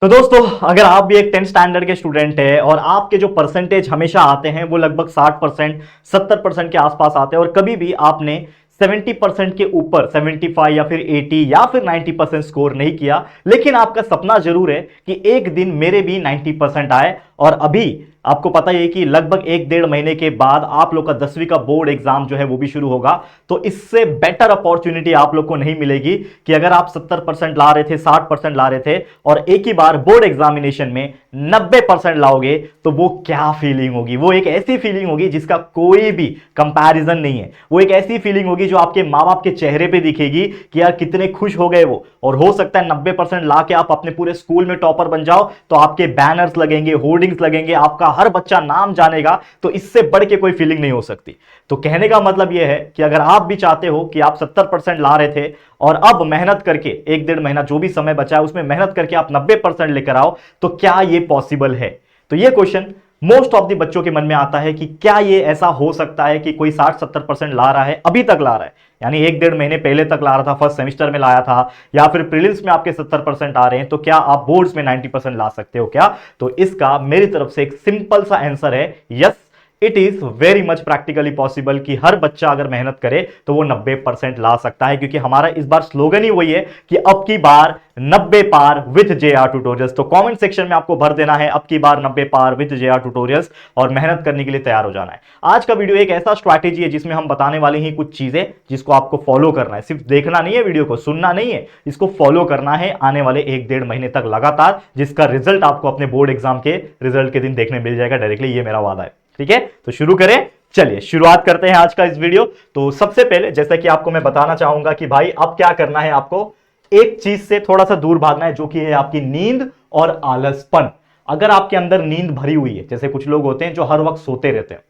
तो दोस्तों, अगर आप भी एक 10th स्टैंडर्ड के स्टूडेंट है और आपके जो परसेंटेज हमेशा आते हैं वो लगभग 60% 70% के आसपास आते हैं और कभी भी आपने 70% के ऊपर 75 या फिर 80 या फिर 90% स्कोर नहीं किया, लेकिन आपका सपना जरूर है कि एक दिन मेरे भी 90% आए। और अभी आपको पता ही है कि लगभग 1-1.5 महीने के बाद आप लोग का 10वीं का बोर्ड एग्जाम जो है वो भी शुरू होगा। तो इससे बेटर अपॉर्चुनिटी आप लोग को नहीं मिलेगी कि अगर आप 70% ला रहे थे, 60% ला रहे थे और एक ही बार बोर्ड एग्जामिनेशन में 90% लाओगे, तो वो क्या फीलिंग होगी। वो एक ऐसी फीलिंग होगी जिसका कोई भी कंपैरिजन नहीं है। वो एक ऐसी फीलिंग होगी जो आपके माँ बाप के चेहरे पे दिखेगी कि यार कितने खुश हो गए वो। और हो सकता है 90% ला के आप अपने पूरे स्कूल में टॉपर बन जाओ, तो आपके बैनर्स लगेंगे, होर्डिंग्स लगेंगे, आपका हर बच्चा नाम जानेगा। तो इससे बढ़ के कोई फीलिंग नहीं हो सकती। तो कहने का मतलब यह है कि अगर आप भी चाहते हो कि आप 70% ला रहे थे और अब मेहनत करके 1-1.5 महीना जो भी समय बचा है उसमें मेहनत करके आप 90% लेकर आओ, तो क्या यह पॉसिबल है। तो यह क्वेश्चन मोस्ट ऑफ द बच्चों के मन में आता है कि क्या यह ऐसा हो सकता है कि कोई 60-70% ला रहा है, अभी तक ला रहा है, यानी 1-1.5 महीने पहले तक ला रहा था, फर्स्ट सेमेस्टर में लाया था, या फिर प्रीलिम्स में आपके 70% आ रहे हैं, तो क्या आप बोर्ड्स में 90% ला सकते हो क्या। तो इसका मेरी तरफ से एक सिंपल सा आंसर है, yes, it is very much practically possible कि हर बच्चा अगर मेहनत करे तो वो 90% ला सकता है। क्योंकि हमारा इस बार स्लोगन ही वही है कि अब की बार 90 पार विथ जेआर ट्यूटोरियल्स। तो कमेंट सेक्शन में आपको भर देना है अब की बार 90 पार विथ जेआर ट्यूटोरियल्स और मेहनत करने के लिए तैयार हो जाना है। आज का वीडियो एक ऐसा स्ट्रैटेजी है जिसमें हम बताने वाले हैं कुछ चीजें जिसको आपको फॉलो करना है। सिर्फ देखना नहीं है, वीडियो को सुनना नहीं है, इसको फॉलो करना है आने वाले 1-1.5 महीने तक लगातार, जिसका रिजल्ट आपको अपने बोर्ड एग्जाम के रिजल्ट के दिन देखने मिल जाएगा डायरेक्टली। ये मेरा वादा है। ठीक है, तो शुरू करें। चलिए शुरुआत करते हैं आज का इस वीडियो। तो सबसे पहले जैसा कि आपको मैं बताना चाहूंगा कि भाई अब क्या करना है, आपको एक चीज से थोड़ा सा दूर भागना है, जो कि है आपकी नींद और आलसपन। अगर आपके अंदर नींद भरी हुई है, जैसे कुछ लोग होते हैं जो हर वक्त सोते रहते हैं,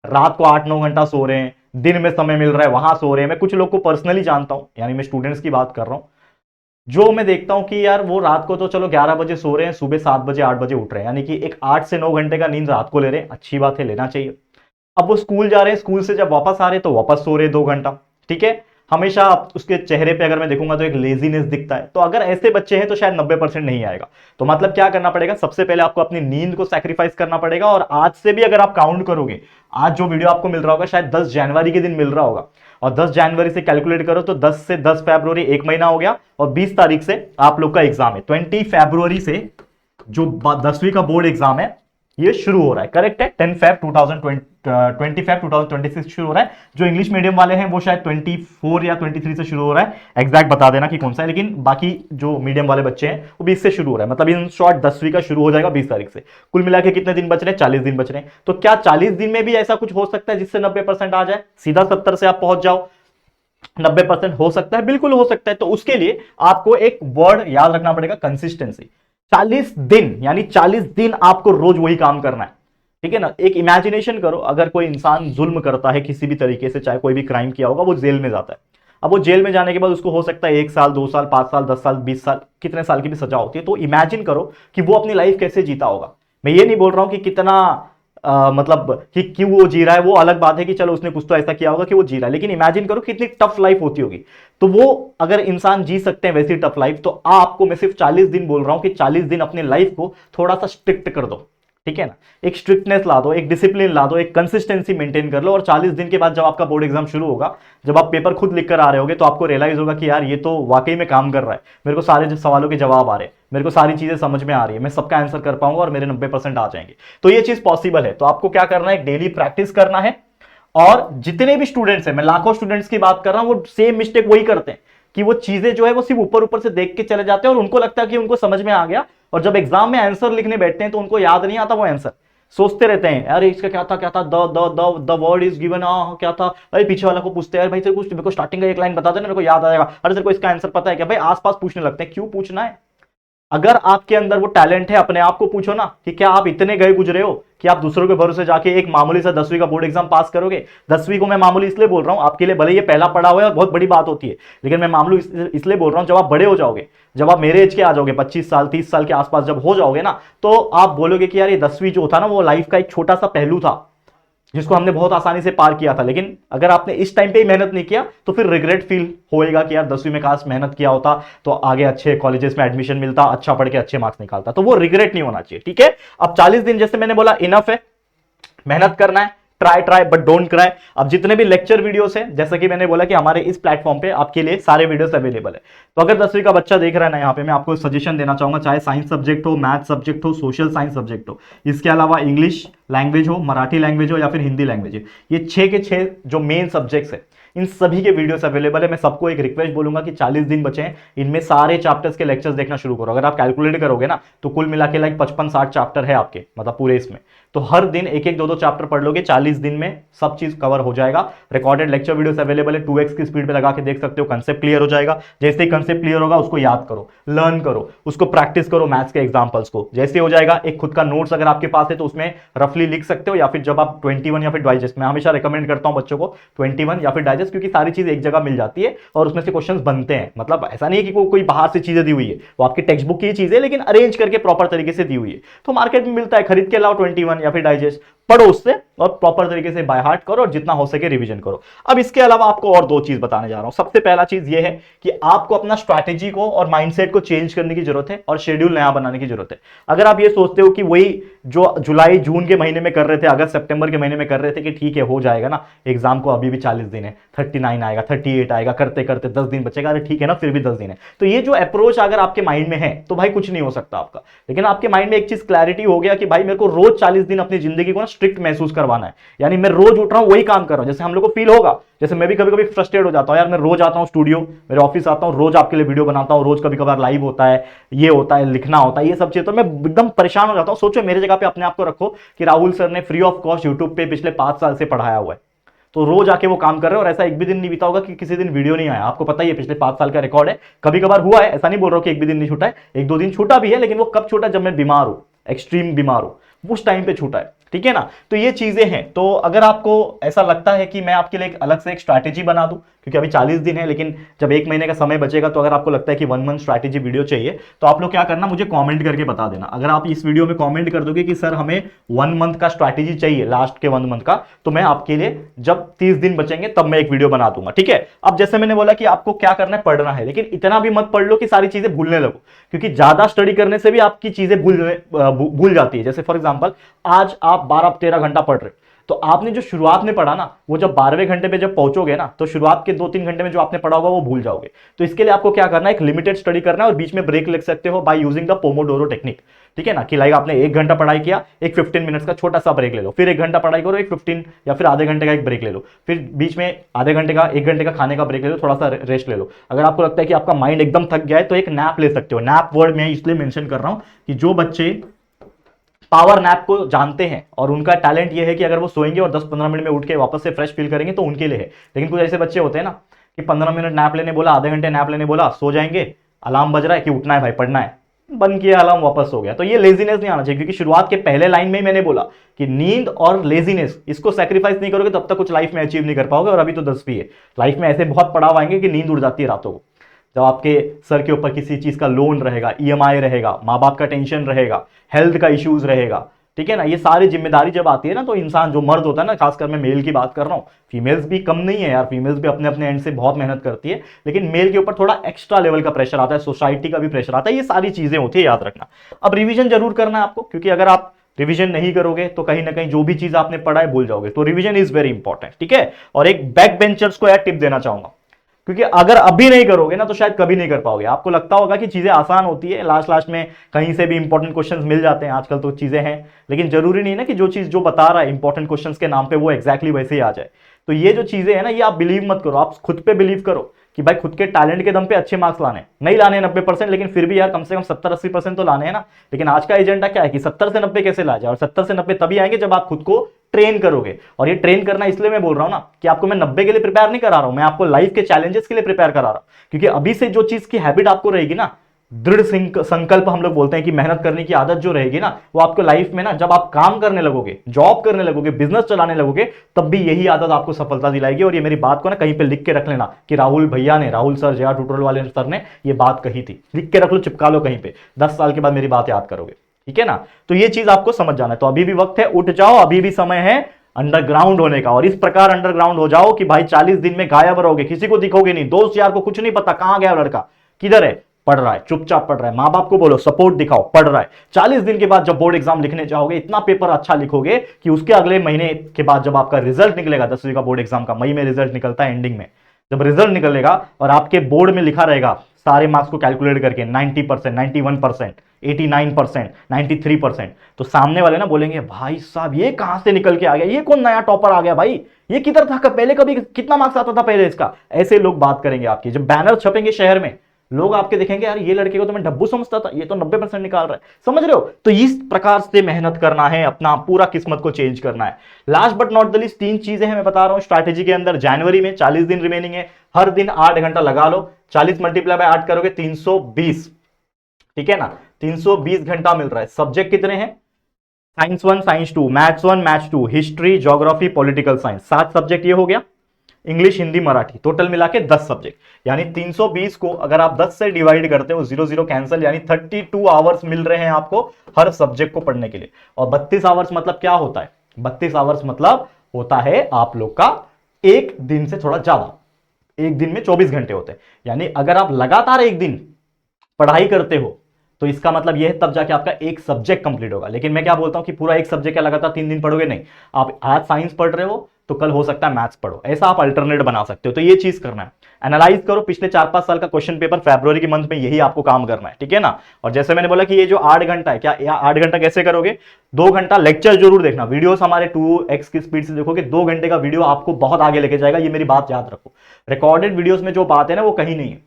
रात को 8-9 घंटा सो रहे हैं, दिन में समय मिल रहा है वहां सो रहे हैं। मैं कुछ लोग को पर्सनली जानता हूं, यानी मैं स्टूडेंट्स की बात कर रहा हूं, जो मैं देखता हूं कि यार वो रात को तो चलो 11 बजे सो रहे हैं, सुबह 7 बजे 8 बजे उठ रहे हैं, यानी कि एक 8 से 9 घंटे का नींद रात को ले रहे हैं। अच्छी बात है, लेना चाहिए। अब वो स्कूल जा रहे हैं, स्कूल से जब वापस आ रहे हैं तो वापस सो रहे 2 घंटा। ठीक है, हमेशा उसके चेहरे पे अगर मैं देखूंगा तो एक लेजीनेस दिखता है। तो अगर ऐसे बच्चे हैं तो शायद 90% नहीं आएगा। तो मतलब क्या करना पड़ेगा, सबसे पहले आपको अपनी नींद को सैक्रिफाइस करना पड़ेगा। और आज से भी अगर आप काउंट करोगे, आज जो वीडियो आपको मिल रहा होगा शायद 10 जनवरी के दिन मिल रहा होगा, और 10 जनवरी से कैलकुलेट करो तो 10 से 10 फरवरी 1 महीना हो गया, और 20 तारीख से आप लोग का एग्जाम है। 20 फरवरी से जो 10वीं का बोर्ड एग्जाम है ये शुरू हो रहा है। करेक्ट है, 10 फेब 2026 शुरू हो रहा है। जो इंग्लिश मीडियम वाले हैं वो शायद 24 या 23 से शुरू हो रहा है, एग्जैक्ट बता देना कि कौन सा है, लेकिन बाकी जो मीडियम वाले बच्चे हैं वो 20 से शुरू हो रहा है। मतलब इन शॉर्ट 10वीं का शुरू हो जाएगा 20 तारीख से। कुल मिला के कितने दिन बच रहे हैं, 40 दिन बच रहे हैं। तो क्या 40 दिन में भी ऐसा कुछ हो सकता है जिससे 90% आ जाए, सीधा 70 से आप पहुंच जाओ, 90% हो सकता है, बिल्कुल हो सकता है। तो उसके लिए आपको एक वर्ड याद रखना पड़ेगा, कंसिस्टेंसी। 40 दिन, यानी 40 दिन आपको रोज वही काम करना है। ठीक है ना। एक इमेजिनेशन करो, अगर कोई इंसान जुल्म करता है किसी भी तरीके से, चाहे कोई भी क्राइम किया होगा, वो जेल में जाता है। अब वो जेल में जाने के बाद उसको हो सकता है 1 साल, 2 साल, 5 साल, 10 साल, 20 साल, कितने साल की भी सजा होती है। तो इमेजिन करो कि वो अपनी लाइफ कैसे जीता होगा। मैं ये नहीं बोल रहा हूं कि कितना मतलब कि क्यों वो जी रहा है, वो अलग बात है कि चलो उसने कुछ तो ऐसा किया होगा कि वो जी रहा है, लेकिन इमेजिन करो कितनी टफ लाइफ होती होगी। तो वो अगर इंसान जी सकते हैं वैसी टफ लाइफ, तो आपको मैं सिर्फ 40 दिन बोल रहा हूं कि 40 दिन अपने लाइफ को थोड़ा सा स्ट्रिक्ट कर दो। ठीक है ना, एक स्ट्रिक्टनेस ला दो, एक डिसिप्लिन ला दो, एक कंसिस्टेंसी मेंटेन कर लो। और 40 दिन के बाद जब आपका बोर्ड एग्जाम शुरू होगा, जब आप पेपर खुद लिख कर आ रहे होगे, तो आपको रियलाइज होगा कि यार ये तो वाकई में काम कर रहा है, मेरे को सारे सवालों के जवाब आ रहे हैं, मेरे को सारी चीजें समझ में आ रही है, मैं सबका आंसर कर पाऊंगा और मेरे 90% आ जाएंगे। तो ये चीज पॉसिबल है। तो आपको क्या करना है, डेली प्रैक्टिस करना है। और जितने भी स्टूडेंट्स हैं, मैं लाखों स्टूडेंट्स की बात कर रहा हूं, वो सेम मिस्टेक वही करते हैं कि वो चीजें जो है वो सिर्फ ऊपर ऊपर से देख के चले जाते हैं और उनको लगता है कि उनको समझ में आ गया, और जब एग्जाम में आंसर लिखने बैठते हैं तो उनको याद नहीं आता वो आंसर। सोचते रहते हैं अरे इसका क्या था, क्या था, द वर्ड इज गिवन, क्या था। अरे पीछे वाला को पूछते हैं भाई तेरे को, मेरे को स्टार्टिंग का एक लाइन बता देना, मेरे को याद आ जाएगा। अरे तेरे को इसका आंसर पता है क्या। भाई आसपास पूछने लगते हैं, क्यों पूछना है। अगर आपके अंदर वो टैलेंट है, अपने आप को पूछो ना कि क्या आप इतने गए गुजरे हो कि आप दूसरों के भरोसे जाके एक मामूली सा 10वीं का बोर्ड एग्जाम पास करोगे। 10वीं को मैं मामूली इसलिए बोल रहा हूं, आपके लिए भले ये पहला पड़ा हुआ है और बहुत बड़ी बात होती है, लेकिन मैं मामूली इसलिए बोल रहा हूं, जब आप बड़े हो जाओगे, जब आप मेरे एज के आ जाओगे, 25 साल 30 साल के आसपास जब हो जाओगे ना, तो आप बोलोगे कि यार ये 10वीं जो था ना वो लाइफ का एक छोटा सा पहलू था, जिसको हमने बहुत आसानी से पार किया था। लेकिन अगर आपने इस टाइम पे ही मेहनत नहीं किया तो फिर रिग्रेट फील होएगा कि यार 10वीं में काश मेहनत किया होता तो आगे अच्छे कॉलेजेस में एडमिशन मिलता, अच्छा पढ़ के अच्छे मार्क्स निकालता। तो वो रिग्रेट नहीं होना चाहिए, ठीक है। अब 40 दिन जैसे मैंने बोला इनफ है, मेहनत करना है, try try but don't cry. अब जितने भी लेक्चर वीडियोस हैं, जैसा कि मैंने बोला कि हमारे इस प्लेटफॉर्म पे आपके लिए सारे वीडियोस अवेलेबल है। तो अगर 10वीं का बच्चा देख रहा है ना, यहाँ पे मैं आपको सजेशन देना चाहूंगा, चाहे साइंस सब्जेक्ट हो, मैथ सब्जेक्ट हो, सोशल साइंस सब्जेक्ट हो, इसके अलावा इंग्लिश लैंग्वेज हो, मराठी लैंग्वेज हो या फिर हिंदी लैंग्वेज हो, ये 6 के 6 जो मेन सब्जेक्ट्स है इन सभी के वीडियोस अवेलेबल है। मैं सबको एक रिक्वेस्ट बोलूंगा कि 40 दिन बचे हैं, इनमें सारे चैप्टर्स के लेक्चर्स देखना शुरू करो। अगर आप कैलकुलेट करोगे ना तो कुल मिला के लाइक 55-60 चैप्टर है आपके, मतलब पूरे इसमें। तो हर दिन एक एक 2-2 चैप्टर पढ़ लोगे, 40 दिन में सब चीज कवर हो जाएगा। रिकॉर्डेड लेक्चर वीडियोस अवेलेबल है, 2x की स्पीड पे लगा के देख सकते हो, कंसेप्ट क्लियर हो जाएगा। जैसे ही कंसेप्ट क्लियर होगा उसको याद करो, लर्न करो, उसको प्रैक्टिस करो मैथ्स के एग्जांपल्स को। जैसे हो जाएगा एक खुद का नोट्स अगर आपके पास है तो उसमें रफली लिख सकते हो, या फिर जब आप 21 या फिर डाइजेस्ट, मैं हमेशा रिकमेंड करता हूं बच्चों को 21 या फिर डाइजेस्ट, क्योंकि सारी चीज एक जगह मिल जाती है और उसमें से क्वेश्चंस बनते हैं। मतलब ऐसा नहीं है कि कोई बाहर से चीजें दी हुई है, वो आपकी टेक्स्ट बुक की चीजें लेकिन अरेंज करके प्रॉपर तरीके से दी हुई है, तो मार्केट में मिलता है, खरीद के लाओ 21 या फिर डाइजेस्ट, पढ़ो उससे और प्रॉपर तरीके से बाय हार्ट करो और जितना हो सके रिवीजन करो। अब इसके अलावा आपको और 2 चीज बताने जा रहा हूं। सबसे पहला चीज ये है कि आपको अपना स्ट्रैटेजी को और माइंडसेट को चेंज करने की जरूरत है और शेड्यूल नया बनाने की जरूरत है। अगर आप ये सोचते हो कि वही जो जुलाई जून के महीने में कर रहे थे, अगस्त सितंबर के महीने में कर रहे थे कि ठीक है हो जाएगा ना, एग्जाम को अभी भी 40 दिन है, 39 आएगा, 38 आएगा, करते करते 10 दिन बचेगा, अरे ठीक है ना फिर भी 10 दिन है, तो ये जो अप्रोच अगर आपके माइंड में है तो भाई कुछ नहीं हो सकता आपका। लेकिन आपके माइंड में एक चीज क्लैरिटी हो गया कि भाई मेरे को रोज 40 दिन अपनी जिंदगी को ना स्ट्रिक्ट महसूस करवाना है, यानी मैं रोज उठ रहा हूं वही काम कर रहा हूं। जैसे हम लोग को फील होगा, जैसे मैं भी कभी कभी फ्रस्ट्रेट हो जाता हूं, यार मैं रोज आता हूं स्टूडियो, मेरे ऑफिस आता हूं, रोज आपके लिए वीडियो बनाता हूं, रोज कभी कभार लाइव होता है, ये होता है, लिखना होता है, ये सब चीजें, तो मैं एकदम परेशान हो जाता हूं। सोचो मेरे जगह पे अपने आप को रखो कि राहुल सर ने फ्री ऑफ कॉस्ट यूट्यूब पे पिछले 5 साल से पढ़ाया हुआ है, तो रोज आके वो काम कर रहे हो और ऐसा एक भी दिन नहीं बीता होगा कि किसी दिन वीडियो नहीं आया। आपको पता ही है पिछले 5 साल का रिकॉर्ड है, कभी कभार हुआ है, ऐसा नहीं बोल रहा हूं कि एक भी दिन नहीं छूटा है, 1-2 दिन छूटा भी है, लेकिन वो कब छूटा, जब मैं बीमार हूं, एक्सट्रीम बीमार हूं, उस टाइम पे छूटा है, ठीक है ना। तो ये चीजें हैं। तो अगर आपको ऐसा लगता है कि मैं आपके लिए अलग से एक स्ट्रैटेजी बना दूं, क्योंकि अभी 40 दिन है, लेकिन जब 1 महीने का समय बचेगा, तो अगर आपको लगता है कि 1 मंथ स्ट्रैटेजी वीडियो चाहिए तो आप लोग क्या करना, मुझे कमेंट करके बता देना। अगर आप इस वीडियो में कमेंट कर दोगे कि सर हमें 1 मंथ का स्ट्रैटेजी चाहिए, लास्ट के 1 मंथ का, तो मैं आपके लिए जब 30 दिन बचेंगे तब मैं एक वीडियो बना दूंगा, ठीक है। अब जैसे मैंने बोला कि आपको क्या करना है, पढ़ना है, लेकिन इतना भी मत पढ़ लो कि सारी चीजें भूलने लगो, क्योंकि ज्यादा स्टडी करने से भी आपकी चीजें भूल जाती है। जैसे फॉर एग्जाम्पल आज आप 12-13 घंटा पढ़ रहे हो, तो आपने जो शुरुआत में पढ़ा ना, वो जब 12वें घंटे पे जब पहुंचोगे ना, तो शुरुआत के 2-3 घंटे में जो आपने पढ़ा होगा वो भूल जाओगे। तो इसके लिए आपको क्या करना है, एक लिमिटेड स्टडी करना है और बीच में ब्रेक ले सकते हो by using the Pomodoro technique, ठीक है ना। कि लाइक आपने 1 घंटा पढ़ाई किया, एक 15 मिनट्स का छोटा सा ब्रेक ले लो, फिर 1 घंटा पढ़ाई करो, एक 15 या फिर आधे घंटे का एक ब्रेक ले लो, फिर बीच में आधे घंटे का 1 घंटे का खाने का ब्रेक ले लो, थोड़ा सा रेस्ट ले लो। अगर आपको लगता है कि आपका माइंड एकदम थक गया है तो एक नैप ले सकते हो। नैप वर्ड मैं इसलिए मेंशन कर रहा हूं कि जो बच्चे पावर नैप को जानते हैं और उनका टैलेंट ये है कि अगर वो सोएंगे और 10-15 मिनट में उठ के वापस से फ्रेश फील करेंगे तो उनके लिए है। लेकिन कुछ ऐसे बच्चे होते हैं ना कि 15 मिनट नैप लेने बोला, आधे घंटे नैप लेने बोला, सो जाएंगे, अलार्म बज रहा है कि उठना है भाई पढ़ना है, बंद किया अलार्म, वापस हो गया। तो ये लेजीनेस नहीं आना चाहिए, क्योंकि शुरुआत के पहले लाइन में ही मैंने बोला कि नींद और लेजीनेस, इसको सैक्रिफाइस नहीं करोगे तब तक कुछ लाइफ में अचीव नहीं कर पाओगे। और अभी तो 10वीं है, लाइफ में ऐसे बहुत पड़ाव आएंगे कि नींद उड़ जाती है रातों को, जब आपके सर के ऊपर किसी चीज का लोन रहेगा, ईएमआई रहेगा, माँ बाप का टेंशन रहेगा, हेल्थ का इश्यूज रहेगा, ठीक है ना। ये सारी जिम्मेदारी जब आती है ना, तो इंसान जो मर्द होता है ना, खासकर मैं मेल की बात कर रहा हूँ, फीमेल्स भी कम नहीं है यार, फीमेल्स भी अपने अपने एंड से बहुत मेहनत करती है, लेकिन मेल के ऊपर थोड़ा एक्स्ट्रा लेवल का प्रेशर आता है, सोसाइटी का भी प्रेशर आता है, ये सारी चीजें होती है, याद रखना। अब रिवीजन जरूर करना है आपको, क्योंकि अगर आप रिवीजन नहीं करोगे तो कहीं ना कहीं जो भी चीज आपने पढ़ा है भूल जाओगे। तो रिवीजन इज वेरी इंपॉर्टेंट, ठीक है। और एक बैक बेंचर्स को यार टिप देना चाहूंगा, क्योंकि अगर अभी नहीं करोगे ना तो शायद कभी नहीं कर पाओगे। आपको लगता होगा कि चीजें आसान होती है, लास्ट में कहीं से भी इंपॉर्टेंट क्वेश्चंस मिल जाते हैं, आजकल तो चीजें हैं, लेकिन जरूरी नहीं ना कि जो चीज जो बता रहा है इंपॉर्टेंट क्वेश्चंस के नाम पे वो एग्जैक्टली वैसे ही आ जाए। तो ये जो चीजें हैं ना, ये आप बिलीव मत करो, आप खुद पे बिलीव करो कि भाई खुद के टैलेंट के दम पे अच्छे मार्क्स लाने, नहीं लाने 90%, लेकिन फिर भी यार कम से कम 70-80% तो लाने हैं ना। लेकिन आज का एजेंडा क्या है कि 70 से 90 कैसे ला जाए, और 70 से 90 तभी आएंगे जब आप खुद को ट्रेन करोगे। और ये ट्रेन करना इसलिए मैं बोल रहा हूं ना कि आपको मैं 90 के लिए प्रिपेयर नहीं करा रहा हूं, मैं आपको लाइफ के चैलेंजेस के लिए प्रिपेयर करा रहा हूं। क्योंकि अभी से जो चीज की हैबिट आपको रहेगी ना, दृढ़ संकल्प हम लोग बोलते हैं कि मेहनत करने की आदत जो रहेगी ना, वो आपको लाइफ में ना जब आप काम करने लगोगे, जॉब करने लगोगे, बिजनेस चलाने लगोगे, तब भी यही आदत आपको सफलता दिलाएगी। और ये मेरी बात को ना कहीं पे लिख के रख लेना कि राहुल भैया ने, राहुल सर, जया ट्यूटोरियल वाले सर ने ये बात कही थी, लिख के रख लो, चिपका लो कहीं पे, 10 साल के बाद मेरी बात याद करोगे, ठीक है ना। तो ये चीज आपको समझ जाना है। तो अभी भी वक्त है, उठ जाओ, अभी भी समय है, अंडरग्राउंड होने का। और इस प्रकार अंडरग्राउंड हो जाओ कि भाई 40 दिन में गायब रहोगे, किसी को दिखोगे नहीं, दोस्त यार को कुछ नहीं पता कहां गया लड़का, किधर है, पढ़ रहा है, चुपचाप पढ़ रहा है। मां बाप को बोलो सपोर्ट दिखाओ, पढ़ रहा है। 40 दिन के बाद जब बोर्ड एग्जाम लिखने जाओगे, इतना पेपर अच्छा लिखोगे कि उसके अगले महीने के बाद जब आपका रिजल्ट निकलेगा 10वीं का बोर्ड एग्जाम का, मई में रिजल्ट निकलता है एंडिंग में, जब रिजल्ट निकलेगा और आपके बोर्ड में लिखा रहेगा सारे मार्क्स को कैलकुलेट करके 90%, 91%, 89%, 93%, तो सामने वाले ना बोलेंगे भाई साहब ये कहां से निकल के आ गया, ये कौन नया टॉपर आ गया भाई, ये किधर था पहले, कभी कितना मार्क्स आता था पहले इसका। ऐसे लोग बात करेंगे आपकी। जब बैनर छपेंगे शहर में, लोग आपके देखेंगे यार ये लड़के को तो मैं डब्बू समझता था, ये तो 90% निकाल रहा है, समझ रहे हो। तो इस प्रकार से मेहनत करना है, अपना पूरा किस्मत को चेंज करना है। Last but not the least 3 चीजें हैं मैं बता रहा हूं स्ट्रैटेजी के अंदर। जनवरी में 40 दिन रिमेनिंग है, हर दिन 8 घंटा लगा लो, 40 मल्टीप्लाई बाय 8 करोगे 320, ठीक है ना, 320 घंटा मिल रहा है। सब्जेक्ट कितने हैं, science 1, science 2, maths 1, maths 2, history, geography, political science, 7 subject ये हो गया। इंग्लिश, हिंदी, मराठी, टोटल मिला के 10 सब्जेक्ट, यानी 320 को अगर आप 10 से डिवाइड करते हो, 0 0 कैंसिल, यानी 32 आवर्स मिल रहे हैं आपको हर सब्जेक्ट को पढ़ने के लिए। और 32 आवर्स मतलब क्या होता है, 32 आवर्स मतलब होता है आप लोग का एक दिन से थोड़ा ज्यादा, एक दिन में 24 घंटे होते हैं। यानी अगर आप लगातार एक दिन पढ़ाई करते हो तो इसका मतलब यह है तब जाके आपका एक सब्जेक्ट कंप्लीट होगा। लेकिन मैं क्या बोलता हूं कि पूरा एक सब्जेक्ट का लगातार 3 दिन पढ़ोगे नहीं, आप आज साइंस पढ़ रहे हो तो कल हो सकता है मैथ्स पढ़ो, ऐसा आप अल्टरनेट बना सकते हो। तो ये चीज करना है, एनालाइज करो पिछले 4-5 साल का क्वेश्चन पेपर, फरवरी के मंथ में यही आपको काम करना है, ठीक है ना। और जैसे मैंने बोला कि ये जो 8 घंटा है, क्या 8 घंटा कैसे करोगे, 2 घंटा लेक्चर जरूर देखना, वीडियोस हमारे 2x की स्पीड से देखोगे, 2 घंटे का वीडियो आपको बहुत आगे लेके जाएगा, ये मेरी बात याद रखो। रिकॉर्डेड वीडियोस में जो बात है ना वो कहीं नहीं है,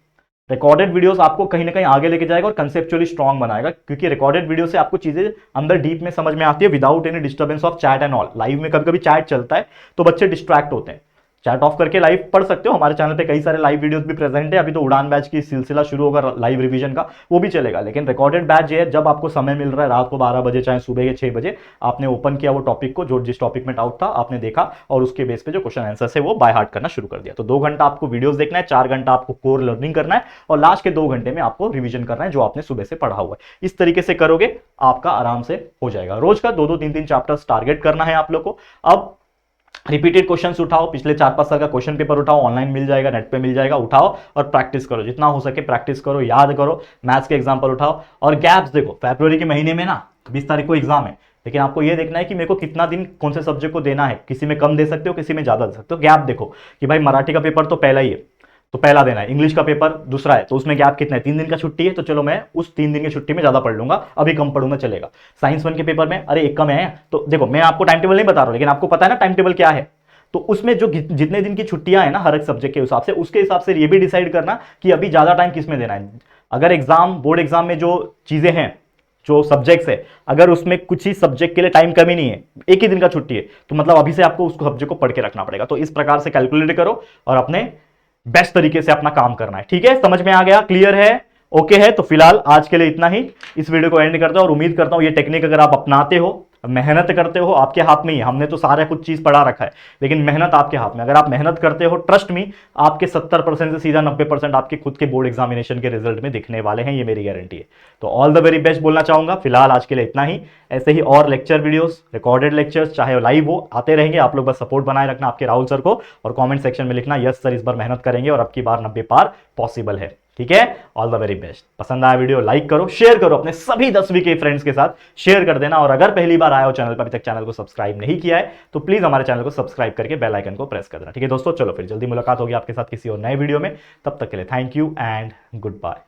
रिकॉर्डेड वीडियोस आपको कहीं ना कहीं आगे लेके जाएगा और कंसेप्चुअली स्ट्रांग बनाएगा, क्योंकि रिकॉर्डेड वीडियो से आपको चीजें अंदर डीप में समझ में आती है without any disturbance of chat and all. Live में कभी कभी चैट चलता है तो बच्चे डिस्ट्रैक्ट होते हैं, चैट ऑफ करके लाइव पढ़ सकते हो, हमारे चैनल पे कई सारे लाइव वीडियोस भी प्रेजेंट है। अभी तो उड़ान बैच की सिलसिला शुरू होगा लाइव रिवीजन का, वो भी चलेगा। लेकिन रिकॉर्डेड बैच ये है जब आपको समय मिल रहा है, रात को 12 बजे चाहे सुबह के 6 बजे, आपने ओपन किया वो टॉपिक को, जो जिस टॉपिक में डाउट था आपने देखा और उसके बेस पे जो क्वेश्चन आंसर है वो बाय हार्ट करना शुरू कर दिया। तो 2 घंटा आपको वीडियोस देखना है, 4 घंटा आपको कोर लर्निंग करना है और लास्ट के 2 घंटे में आपको रिवीजन करना है जो आपने सुबह से पढ़ा हुआ है। इस तरीके से करोगे आपका आराम से हो जाएगा। रोज का 2-2, 3-3 चैप्टर्स टारगेट करना है आप लोग को। अब रिपीटेड क्वेश्चंस उठाओ, पिछले 4-5 साल का क्वेश्चन पेपर उठाओ, ऑनलाइन मिल जाएगा, नेट पे मिल जाएगा, उठाओ और प्रैक्टिस करो, जितना हो सके प्रैक्टिस करो, याद करो। मैथ्स के एग्जाम्पल उठाओ और गैप्स देखो, फरवरी के महीने में ना 20 तारीख को एग्जाम है, लेकिन आपको यह देखना है कि मेरे को कितना दिन कौन से सब्जेक्ट को देना है, किसी में कम दे सकते हो, किसी में ज्यादा दे सकते हो। गैप देखो कि भाई मराठी का पेपर तो पहला ही है तो पहला देना है, इंग्लिश का पेपर दूसरा है तो उसमें गैप कितना है, 3 दिन का छुट्टी है तो चलो मैं उस 3 दिन की छुट्टी में ज्यादा पढ़ लूंगा, अभी कम पढ़ूंगा चलेगा। साइंस 1 के पेपर में अरे एक कम है, तो देखो मैं आपको टाइम टेबल नहीं बता रहा हूं, लेकिन आपको पता है ना टाइम टेबल क्या है, तो उसमें जो जितने दिन की छुट्टियां हैं ना हर एक सब्जेक्ट के हिसाब से, उसके हिसाब से ये भी डिसाइड करना कि अभी ज्यादा टाइम किस में देना है। अगर एग्जाम बोर्ड एग्जाम में जो चीजें हैं, जो सब्जेक्ट्स है, अगर उसमें कुछ ही सब्जेक्ट के लिए टाइम कमी नहीं है, एक ही दिन का छुट्टी है, तो मतलब अभी से आपको उस सब्जेक्ट को पढ़ के रखना पड़ेगा। तो इस प्रकार से कैलकुलेट करो और अपने बेस्ट तरीके से अपना काम करना है, ठीक है। समझ में आ गया, क्लियर है, ओके है। तो फिलहाल आज के लिए इतना ही, इस वीडियो को एंड करता हूं और उम्मीद करता हूं ये टेक्निक अगर आप अपनाते हो, मेहनत करते हो, आपके हाथ में ही है, हमने तो सारा कुछ चीज पढ़ा रखा है, लेकिन मेहनत आपके हाथ में। अगर आप मेहनत करते हो, ट्रस्ट मी, आपके 70% से सीधा 90% आपके खुद के बोर्ड एग्जामिनेशन के रिजल्ट में दिखने वाले हैं, ये मेरी गारंटी है। तो ऑल द वेरी बेस्ट बोलना चाहूंगा। फिलहाल आज के लिए इतना ही, ऐसे ही और लेक्चर वीडियोस, रिकॉर्डेड लेक्चर्स चाहे लाइव हो, आते रहेंगे। आप लोग बस सपोर्ट बनाए रखना आपके राहुल सर को और कमेंट सेक्शन में लिखना यस सर इस बार मेहनत करेंगे और अब की बार 90 पार पॉसिबल है, ठीक है। All the very best. पसंद आया वीडियो लाइक करो, शेयर करो अपने सभी 10वीं के फ्रेंड्स के साथ, शेयर कर देना। और अगर पहली बार आए हो चैनल पर, अभी तक चैनल को सब्सक्राइब नहीं किया है तो प्लीज हमारे चैनल को सब्सक्राइब करके बेल आइकन को प्रेस कर देना, ठीक है दोस्तों। चलो फिर जल्दी मुलाकात होगी आपके साथ किसी और नए वीडियो में, तब तक के लिए thank you and good bye.